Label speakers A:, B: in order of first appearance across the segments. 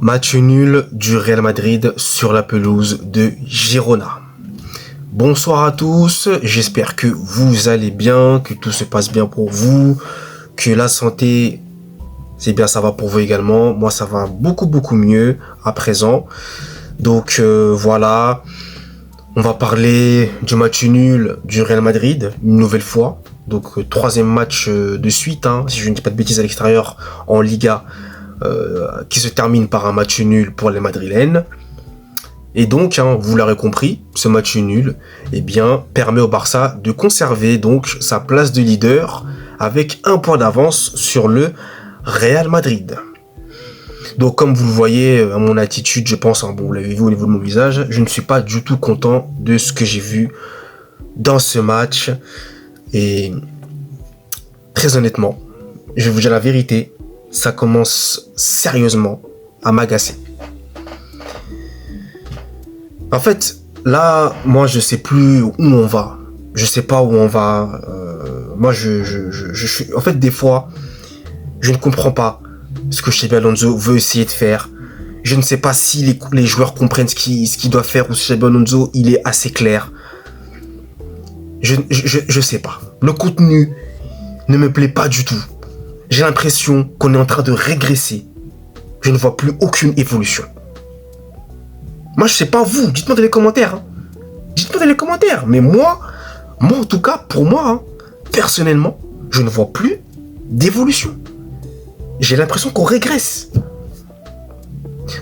A: Match nul du Real Madrid sur la pelouse de Girona. Bonsoir à tous, j'espère que vous allez bien, que tout se passe bien pour vous, que la santé, c'est bien, ça va pour vous également. Moi, ça va beaucoup mieux à présent. Donc voilà, on va parler du match nul du Real Madrid, une nouvelle fois. Donc troisième match de suite, si je ne dis pas de bêtises à l'extérieur, en Liga, qui se termine par un match nul pour les Madrilènes. Et donc, vous l'aurez compris, ce match nul, permet au Barça de conserver donc sa place de leader avec un point d'avance sur le Real Madrid. Donc, comme vous le voyez à mon attitude, je pense, vous l'avez vu au niveau de mon visage, je ne suis pas du tout content de ce que j'ai vu dans ce match. Et très honnêtement, je vais vous dire la vérité, ça commence sérieusement à m'agacer. En fait, là, moi, je sais plus où on va. Je sais pas où on va. Moi, je suis... En fait, des fois, je ne comprends pas ce que Xabi Alonso veut essayer de faire. Je ne sais pas si les joueurs comprennent ce qu'il doit faire ou si Xabi Alonso, il est assez clair. Je sais pas. Le contenu ne me plaît pas du tout. J'ai l'impression qu'on est en train de régresser. Je ne vois plus aucune évolution. Moi, je sais pas vous, dites-moi dans les commentaires. Dites-moi dans les commentaires. Mais moi en tout cas, pour moi, personnellement, je ne vois plus d'évolution. J'ai l'impression qu'on régresse.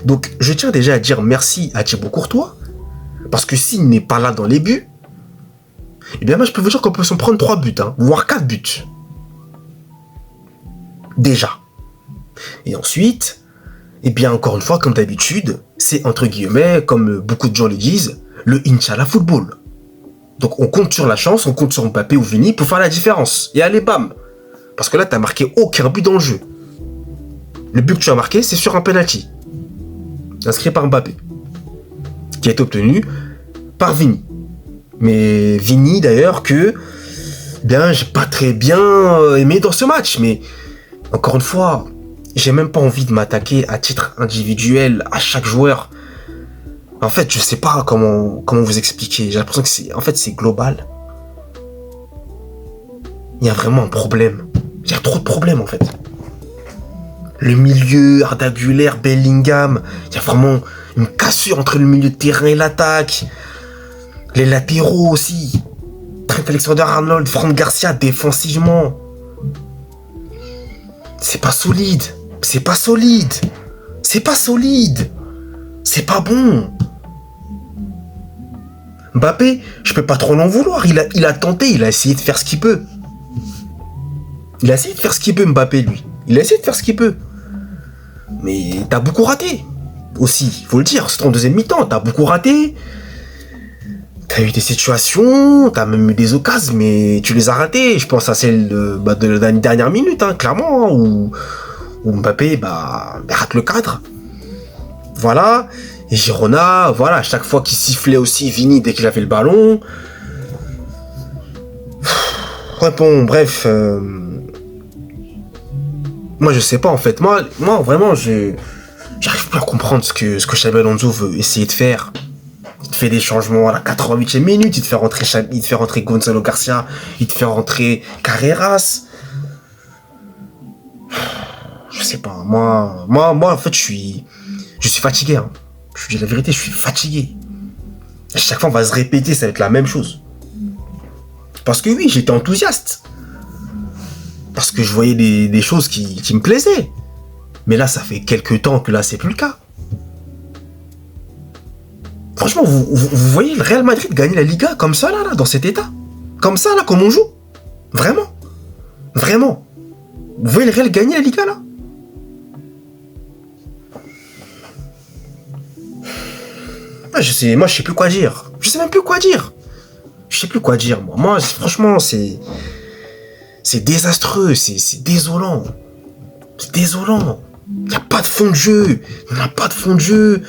A: Donc, je tiens déjà à dire merci à Thibaut Courtois. Parce que s'il n'est pas là dans les buts, moi, je peux vous dire qu'on peut s'en prendre 3 buts, voire 4 buts. Déjà. Et ensuite, encore une fois, comme d'habitude, c'est entre guillemets, comme beaucoup de gens le disent, le Inch'Allah football. Donc on compte sur la chance, on compte sur Mbappé ou Vini pour faire la différence. Et allez, bam. Parce que là, t'as marqué aucun but dans le jeu. Le but que tu as marqué, c'est sur un penalty. Inscrit par Mbappé. Qui a été obtenu par Vini. Mais Vini, d'ailleurs, que j'ai pas très bien aimé dans ce match. Mais encore une fois, j'ai même pas envie de m'attaquer à titre individuel à chaque joueur. En fait, je sais pas comment vous expliquer. J'ai l'impression que c'est global. Il y a vraiment un problème. Il y a trop de problèmes en fait. Le milieu, Arda Güler, Bellingham, il y a vraiment une cassure entre le milieu de terrain et l'attaque. Les latéraux aussi. Trent Alexander-Arnold, Fran Garcia défensivement. C'est pas solide. C'est pas solide. C'est pas solide. C'est pas bon. Mbappé, je peux pas trop l'en vouloir. Il a tenté, il a essayé de faire ce qu'il peut. Il a essayé de faire ce qu'il peut, Mbappé, lui. Il a essayé de faire ce qu'il peut. Mais t'as beaucoup raté. Aussi, faut le dire, c'est en deuxième mi-temps, t'as beaucoup raté. T'as eu des situations, t'as même eu des occasions, mais tu les as ratées. Je pense à celle de la dernière minute, clairement, où Mbappé rate le cadre. Voilà. Et Girona, voilà, à chaque fois qu'il sifflait aussi Vini dès qu'il avait le ballon. Ouais, bon, bref. Moi, je sais pas, en fait. Moi vraiment, j'arrive plus à comprendre ce que Xabi Alonso veut essayer de faire. Il te fait des changements à la 88e minute, il te fait rentrer Gonzalo Garcia, il te fait rentrer Carreras. Je sais pas, moi en fait, je suis fatigué, Je vous dis la vérité, je suis fatigué. À chaque fois, on va se répéter, ça va être la même chose. Parce que oui, j'étais enthousiaste. Parce que je voyais des choses qui me plaisaient. Mais là, ça fait quelques temps que là, c'est plus le cas. Franchement, vous voyez le Real Madrid gagner la Liga comme ça, là, dans cet état. Comme ça, là, comme on joue. Vraiment. Vraiment. Vous voyez le Real gagner la Liga, là? Moi, je sais plus quoi dire. Je sais même plus quoi dire. Je sais plus quoi dire, moi. Moi, franchement, c'est désastreux. C'est désolant. C'est désolant. Il n'y a pas de fond de jeu. Il n'y a pas de fond de jeu.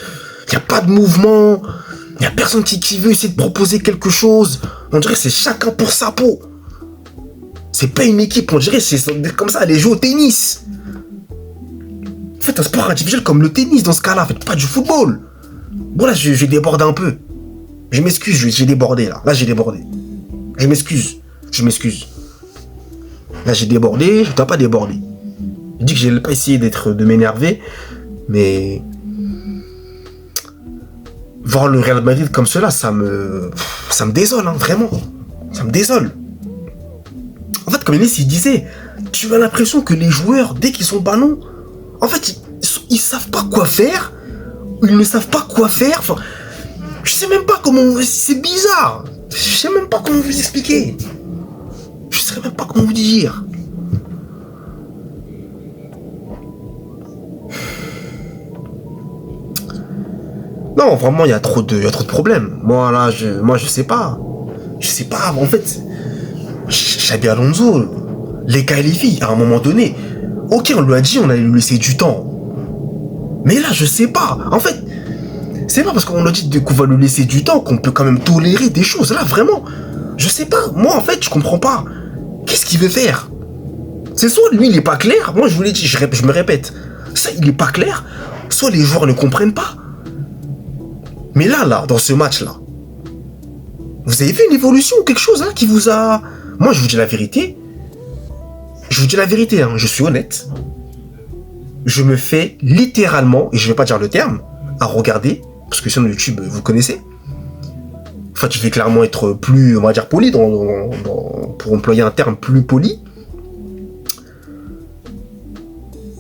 A: Il n'y a pas de mouvement. Il n'y a personne qui veut essayer de proposer quelque chose. On dirait que c'est chacun pour sa peau. C'est pas une équipe. On dirait que c'est comme ça, les jouer au tennis. Faites un sport individuel comme le tennis dans ce cas-là. Faites pas du football. Bon, là, je déborde un peu. Je m'excuse, j'ai débordé, là. Là, j'ai débordé. Je m'excuse. Là, j'ai débordé, je dois pas déborder. Je dis que j'ai pas essayé de m'énerver, mais... Voir le Real Madrid comme cela, ça me désole, hein, vraiment. Ça me désole. En fait, comme Messi disait, tu as l'impression que les joueurs, dès qu'ils sont ballons, en fait, ils savent pas quoi faire. Ils ne savent pas quoi faire. Enfin, je sais même pas comment... C'est bizarre. Je sais même pas comment vous expliquer. Je sais même pas comment vous dire. Non, vraiment, il y a trop de problèmes. Moi, là, je sais pas. Je sais pas, en fait... Xabi Alonso, les cas et les filles, à un moment donné, ok, on lui a dit, on allait lui laisser du temps. Mais là, je sais pas. En fait, c'est pas parce qu'on a dit qu'on va lui laisser du temps qu'on peut quand même tolérer des choses. Là, vraiment, je sais pas. Moi, en fait, je comprends pas. Qu'est-ce qu'il veut faire? C'est soit lui, il est pas clair. Moi, je vous l'ai dit, je me répète. Ça, il est pas clair. Soit les joueurs ne comprennent pas. Mais là, dans ce match-là, vous avez vu une évolution ou quelque chose qui vous a... Moi, je vous dis la vérité. Je vous dis la vérité, hein, je suis honnête. Je me fais littéralement, et je vais pas dire le terme, à regarder, parce que sur YouTube, vous connaissez. Enfin, je vais clairement être plus, on va dire, poli, pour employer un terme plus poli.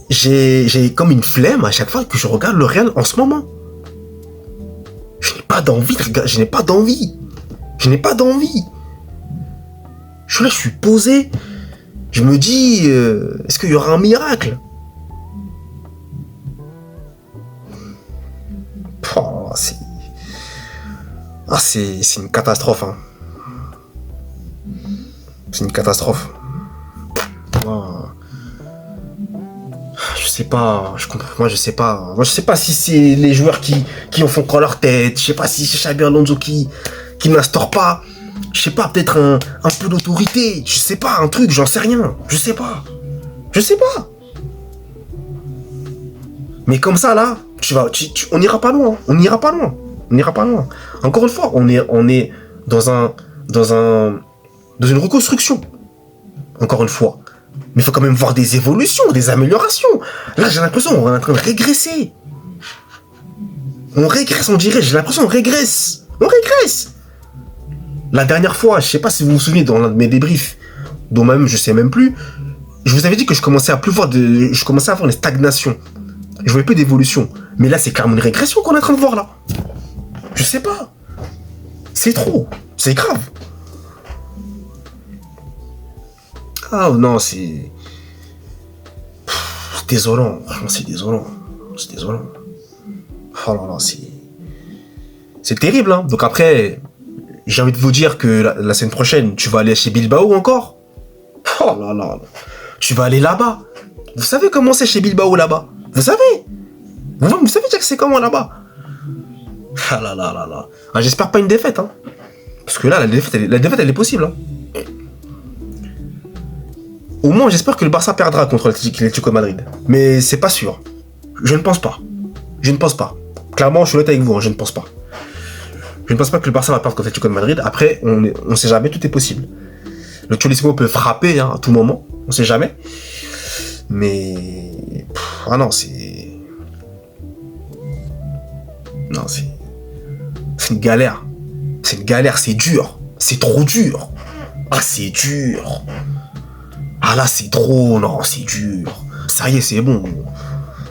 A: J'ai comme une flemme à chaque fois que je regarde le Real en ce moment. Je n'ai pas d'envie de regarder, je n'ai pas d'envie. Je suis là, je suis posé. Je me dis, est-ce qu'il y aura un miracle? Oh, c'est une catastrophe. Hein. C'est une catastrophe. Oh. Je sais pas, moi je sais pas. Moi je sais pas si c'est les joueurs qui en font qu'en leur tête. Je sais pas si c'est Xabi Alonso qui n'instaure pas. Je sais pas, peut-être un peu d'autorité. Je sais pas, un truc, j'en sais rien. Je sais pas. Mais comme ça là, on n'ira pas loin. On n'ira pas loin. Encore une fois, on est dans une reconstruction. Encore une fois. Mais il faut quand même voir des évolutions, des améliorations. Là, j'ai l'impression qu'on est en train de régresser. On régresse, on dirait. J'ai l'impression qu'on régresse. La dernière fois, je sais pas si vous vous souvenez, dans l'un de mes débriefs, dont même je sais même plus, je vous avais dit que je commençais à avoir une stagnation. Je voyais plus d'évolution. Mais là, c'est clairement une régression qu'on est en train de voir là. Je sais pas. C'est trop. C'est grave. Ah non, c'est désolant. Franchement, c'est désolant. Oh là là, c'est terrible, hein. Donc après, j'ai envie de vous dire que la semaine prochaine, tu vas aller chez Bilbao encore. Oh là là. Tu vas aller là-bas. Vous savez comment c'est chez Bilbao là-bas? Vous savez déjà que c'est comment là-bas? Ah là là là là. Ah, j'espère pas une défaite, hein. Parce que là, la défaite, elle est possible, hein. Au moins, j'espère que le Barça perdra contre l'Atlético Madrid. Mais c'est pas sûr. Je ne pense pas. Clairement, je suis honnête avec vous, hein, je ne pense pas. Je ne pense pas que le Barça va perdre contre l'Atlético Madrid. Après, on sait jamais, tout est possible. Le Cholo peut frapper à tout moment. On sait jamais. Mais... Ah non, c'est... Non, c'est une galère. C'est dur. C'est trop dur. Ah, c'est dur. Ah là, c'est trop. Non, c'est dur. Ça y est, c'est bon.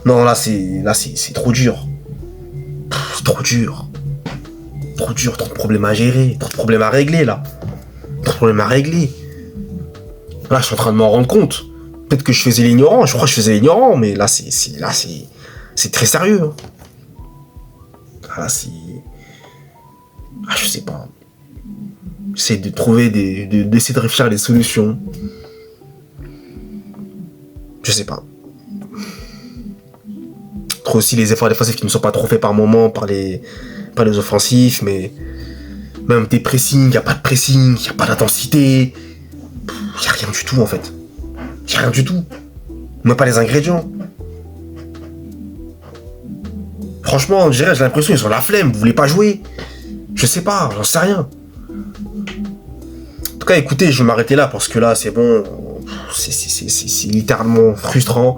A: Non, là, c'est trop dur. C'est trop dur. Trop de problèmes à gérer. Trop de problèmes à régler, là. Là, je suis en train de m'en rendre compte. Peut-être que je faisais l'ignorant. Je crois que je faisais l'ignorant. Mais là, c'est très sérieux. Hein. Ah, là, c'est... Ah, je sais pas. J'essaie de trouver d'essayer de réfléchir à des solutions. Je sais pas. Trop aussi les efforts défensifs qui ne sont pas trop faits par moment par les offensifs, mais même des pressings, y a pas de pressing, y a pas d'intensité. Y a rien du tout en fait. Y a rien du tout. Même pas les ingrédients. Franchement, on dirait, j'ai l'impression qu'ils ont la flemme. Vous voulez pas jouer? Je sais pas, j'en sais rien. En tout cas, écoutez, je vais m'arrêter là parce que là, c'est bon. C'est littéralement frustrant.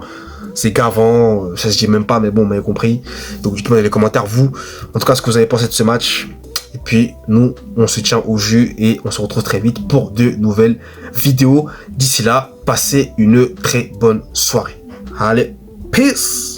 A: C'est gavant. Ça se dit même pas, mais bon, vous m'avez compris. Donc, dites-moi dans les commentaires, vous, en tout cas, ce que vous avez pensé de ce match. Et puis, nous, on se tient au jus et on se retrouve très vite pour de nouvelles vidéos. D'ici là, passez une très bonne soirée. Allez, peace!